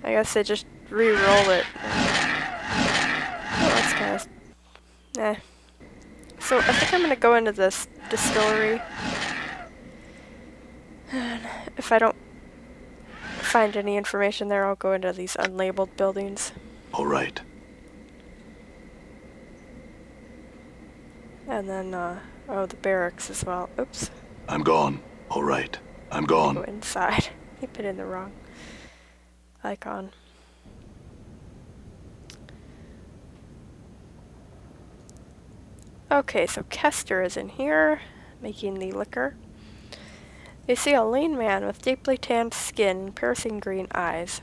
I guess they just re-roll it. Oh, that's kind of... eh. So I think I'm gonna go into this distillery. And if I don't find any information there, I'll go into these unlabeled buildings. All right. And then, oh, the barracks as well. Oops. I'm gone. All right. I'm Go gone. inside. You put in the wrong icon. Okay, so Kester is in here, making the liquor. You see a lean man with deeply tanned skin and piercing green eyes.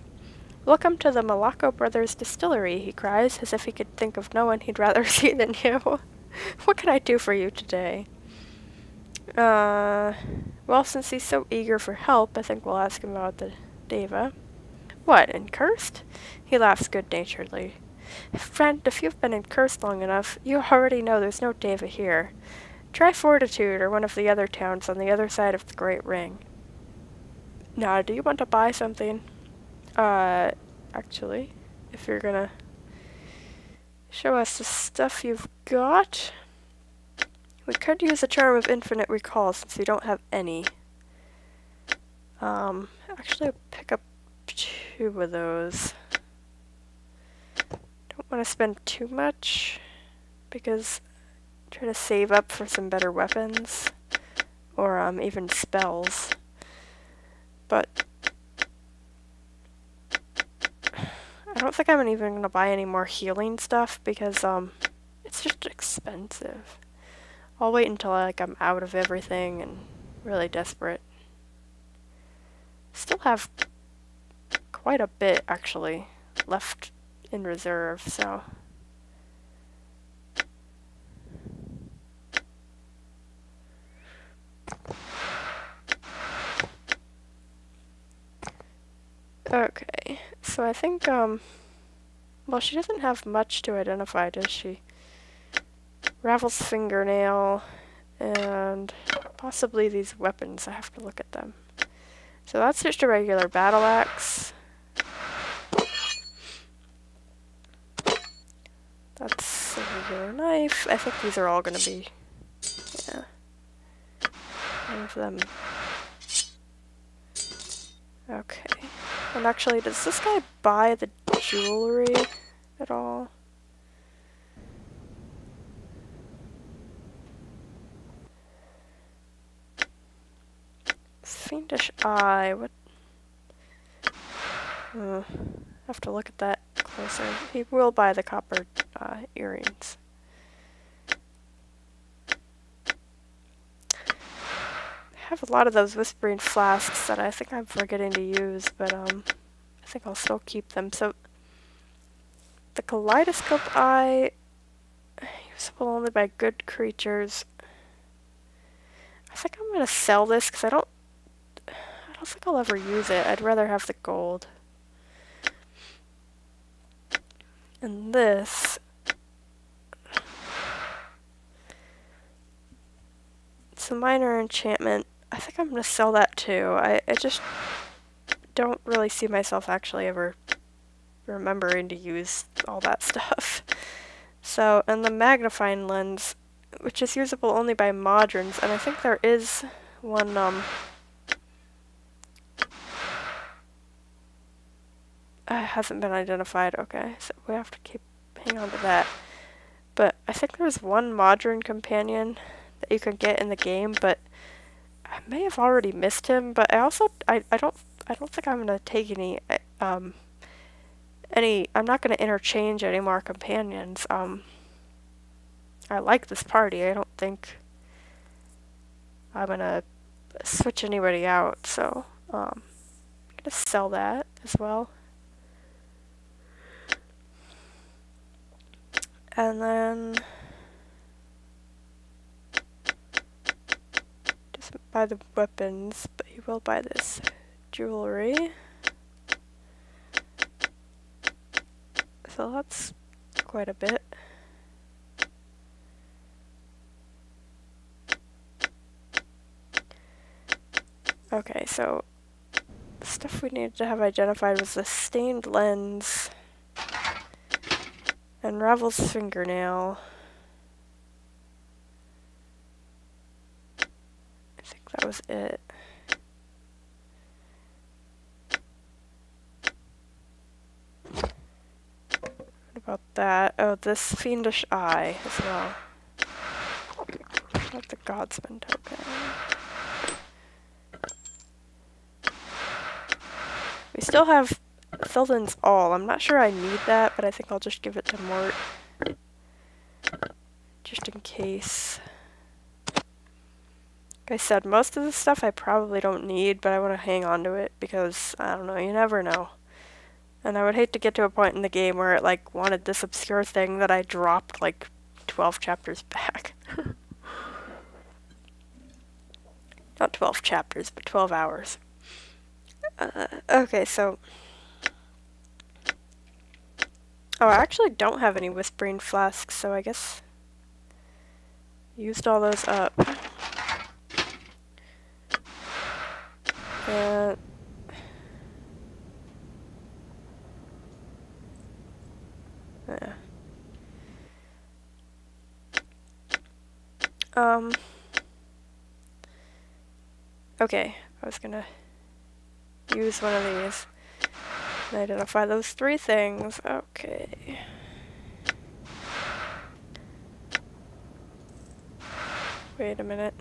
"Welcome to the Malaco Brothers Distillery," he cries, as if he could think of no one he'd rather see than you. "What can I do for you today?" Well, since he's so eager for help, I think we'll ask him about the Deva. "What, in Cursed?" He laughs good-naturedly. "Friend, if you've been in Cursed long enough, you already know there's no Deva here. Try Fortitude or one of the other towns on the other side of the Great Ring." Now, do you want to buy something? Actually, if you're gonna show us the stuff you've got, we could use a Charm of Infinite Recall since we don't have any. Actually, I'll pick up 2 of those. Don't want to spend too much because I'm trying to save up for some better weapons or even spells. But I don't think I'm even gonna buy any more healing stuff because it's just expensive. I'll wait until I'm out of everything and really desperate. Still have quite a bit actually left in reserve, so okay. So I think well, she doesn't have much to identify, does she? Ravel's fingernail and possibly these weapons. I have to look at them. So that's just a regular battle axe. That's a regular knife. I think these are all gonna be, yeah, one of them. Okay. And actually, does this guy buy the jewelry at all? Fiendish eye, what? Have to look at that closer. He will buy the copper earrings. I have a lot of those whispering flasks that I think I'm forgetting to use, but I think I'll still keep them. So the kaleidoscope eye, usable only by good creatures. I think I'm gonna sell this because I don't think I'll ever use it. I'd rather have the gold. And this, it's a minor enchantment. I think I'm gonna sell that too. I just don't really see myself actually ever remembering to use all that stuff. So, and the magnifying lens, which is usable only by moderns, and I think there is one, hasn't been identified. Okay, so we have to hang on to that. But I think there's one modern companion that you can get in the game, but I may have already missed him. But I also I don't think I'm gonna take any I'm not gonna interchange any more companions. I like this party. I don't think I'm gonna switch anybody out. So I'm gonna sell that as well. And then doesn't buy the weapons, but he will buy this jewelry. So that's quite a bit. Okay, so stuff we needed to have identified was the stained lens and Ravel's fingernail. I think that was it. What about that? Oh, this fiendish eye as well. Not the Godsman token. We still have Thilden's All. I'm not sure I need that, but I think I'll just give it to Mort. Just in case. Like I said, most of the stuff I probably don't need, but I want to hang on to it because, I don't know, you never know. And I would hate to get to a point in the game where it, like, wanted this obscure thing that I dropped, like, 12 chapters back. Not 12 chapters, but 12 hours. Okay, so... Oh, I actually don't have any Whispering Flasks, so I guess... Used all those up. Yeah. Okay, I was gonna use one of these and identify those three things. Okay. Wait a minute.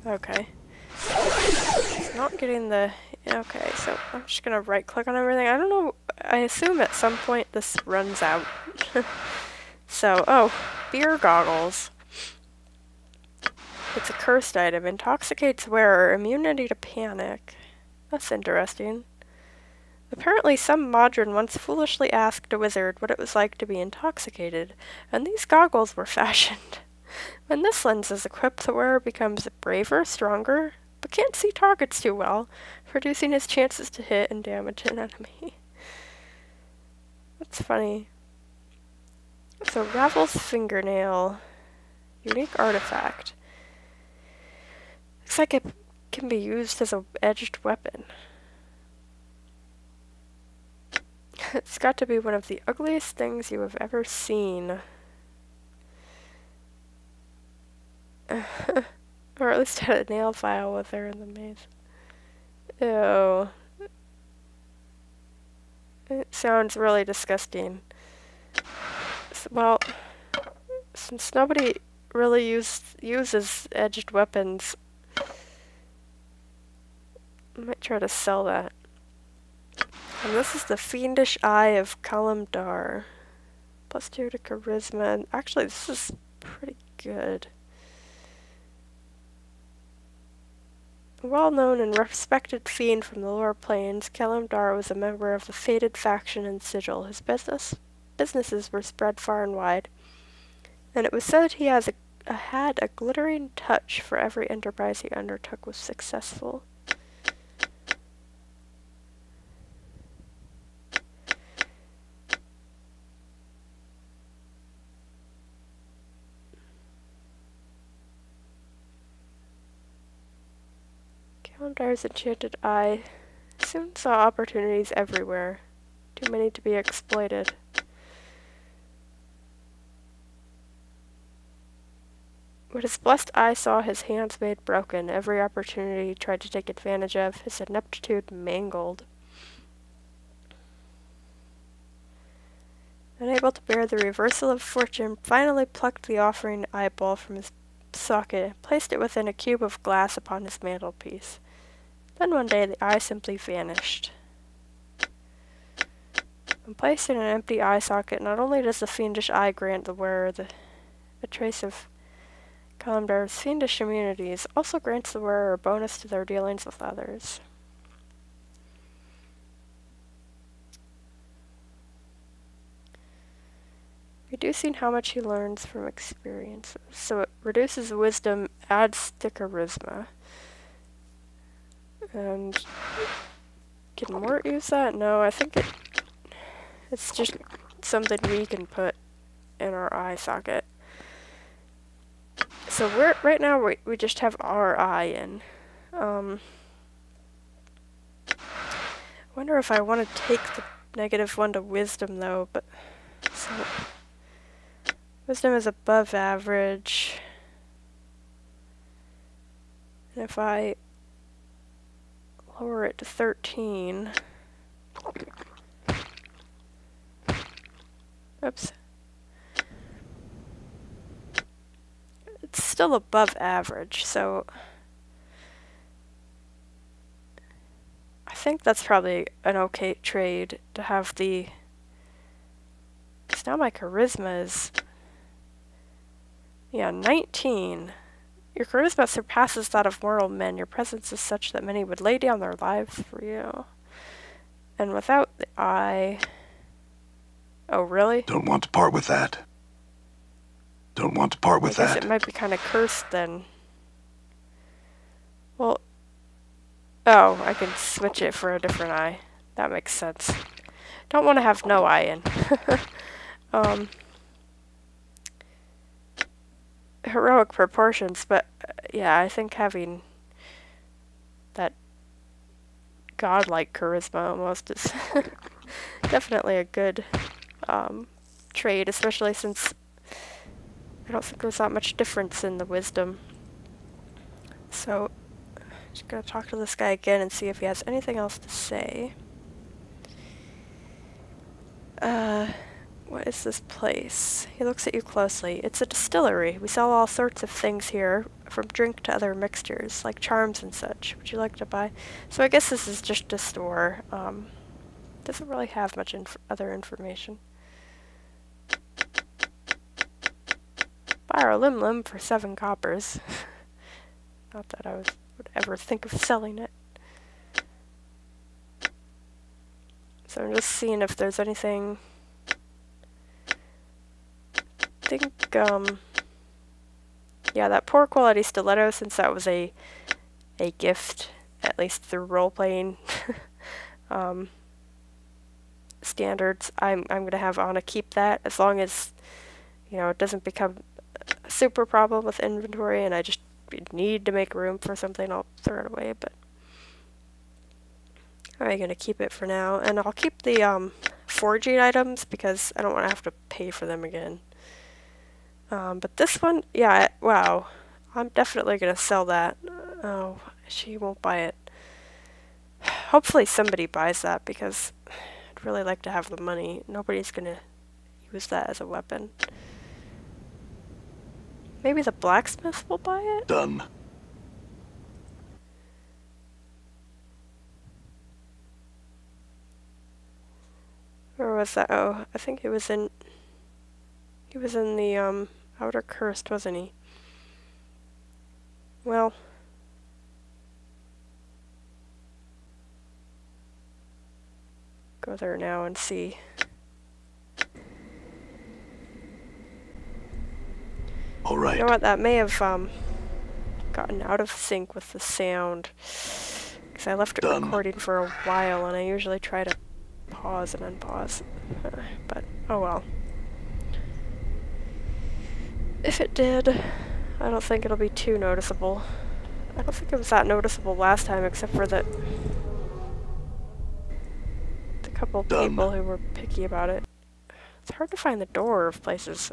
Okay. It's not getting the... Okay, so I'm just gonna right click on everything. I don't know, I assume at some point this runs out. So, oh, beer goggles. It's a cursed item. Intoxicates wearer, immunity to panic. That's interesting. Apparently some modron once foolishly asked a wizard what it was like to be intoxicated, and these goggles were fashioned. When this lens is equipped, the wearer becomes braver, stronger, but can't see targets too well, reducing his chances to hit and damage an enemy. That's funny. So, Ravel's fingernail. Unique artifact. Looks like it can be used as an edged weapon. It's got to be one of the ugliest things you have ever seen. Or at least had a nail file with her in the maze. Ew. It sounds really disgusting. Well, since nobody really uses edged weapons, I might try to sell that. And this is the Fiendish Eye of Kalimdar. +2 to Charisma. Actually, this is pretty good. A well-known and respected fiend from the lower planes, Kalimdar was a member of the fated faction in Sigil. His businesses were spread far and wide, and it was said he had a glittering touch for every enterprise he undertook was successful. Kalimdar's enchanted eye soon saw opportunities everywhere, too many to be exploited. When his blessed eye saw his hands made broken, every opportunity he tried to take advantage of, his ineptitude mangled. Unable to bear the reversal of fortune, finally plucked the offering eyeball from his socket and placed it within a cube of glass upon his mantelpiece. Then one day the eye simply vanished. When placed in an empty eye socket, not only does the fiendish eye grant the wearer a trace of Kalimdar's fiendish immunities, also grants the wearer a bonus to their dealings with others. Reducing how much he learns from experiences. So it reduces wisdom, adds to charisma. And can Mort use that? No, I think it... It's just something we can put in our eye socket. So right now we just have our eye in. Wonder if I want to take the -1 to wisdom though, but so wisdom is above average. And if I lower it to 13, oops. It's still above average, so I think that's probably an okay trade to have the, because now my charisma is, yeah, 19. Your charisma surpasses that of mortal men. Your presence is such that many would lay down their lives for you. And without the eye, oh really? Don't want to part with that. Don't want to part with I guess that. it might be kind of cursed then. Well, oh, I can switch it for a different eye. That makes sense. Don't want to have no eye in. Heroic proportions, but yeah, I think having that godlike charisma almost is definitely a good trade, especially since I don't think there's that much difference in the wisdom. So, just gonna talk to this guy again and see if he has anything else to say. What is this place? He looks at you closely. It's a distillery. We sell all sorts of things here, from drink to other mixtures, like charms and such. Would you like to buy? So I guess this is just a store. Doesn't really have much other information. Buy our lim for 7 coppers. Not that I would ever think of selling it. So I'm just seeing if there's anything. I think, yeah, that poor quality stiletto, since that was a gift, at least through role-playing standards, I'm gonna have Anna keep that, as long as, you know, it doesn't become a super problem with inventory and I just need to make room for something. I'll throw it away, but I'm gonna keep it for now. And I'll keep the foraging items because I don't want to have to pay for them again. But this one, yeah, wow, I'm definitely gonna sell that. Oh, she won't buy it. Hopefully somebody buys that, because I'd really like to have the money. Nobody's gonna use that as a weapon. Maybe the blacksmith will buy it? Done. Or was that? Oh, I think he was in the Outer Cursed, wasn't he? Well, go there now and see. All right. You know what? That may have gotten out of sync with the sound, because I left it recording for a while, and I usually try to pause and unpause. But oh well. If it did, I don't think it'll be too noticeable. I don't think it was that noticeable last time, except for the couple people who were picky about it. It's hard to find the door of places.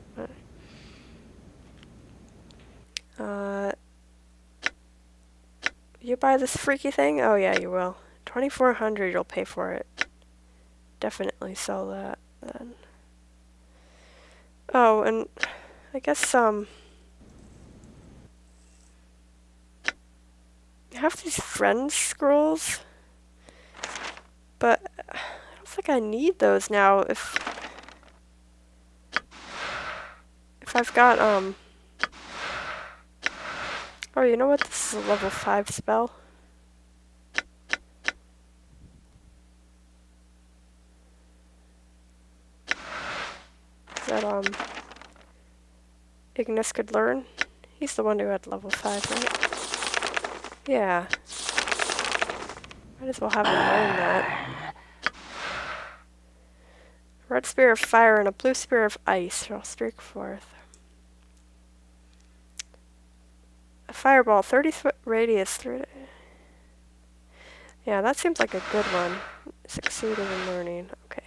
You buy this freaky thing? Oh yeah, you will. 2,400, you'll pay for it. Definitely sell that then. Oh, and I guess I have these friend scrolls, but I don't think I need those now if I've got oh, you know what? This is a level 5 spell. That Ignis could learn. He's the one who had level 5, right? Yeah. Might as well have him learn that. Red spear of fire and a blue spear of ice shall streak forth. A fireball, 30-foot radius through it. Yeah, that seems like a good one. Succeeded in learning. Okay.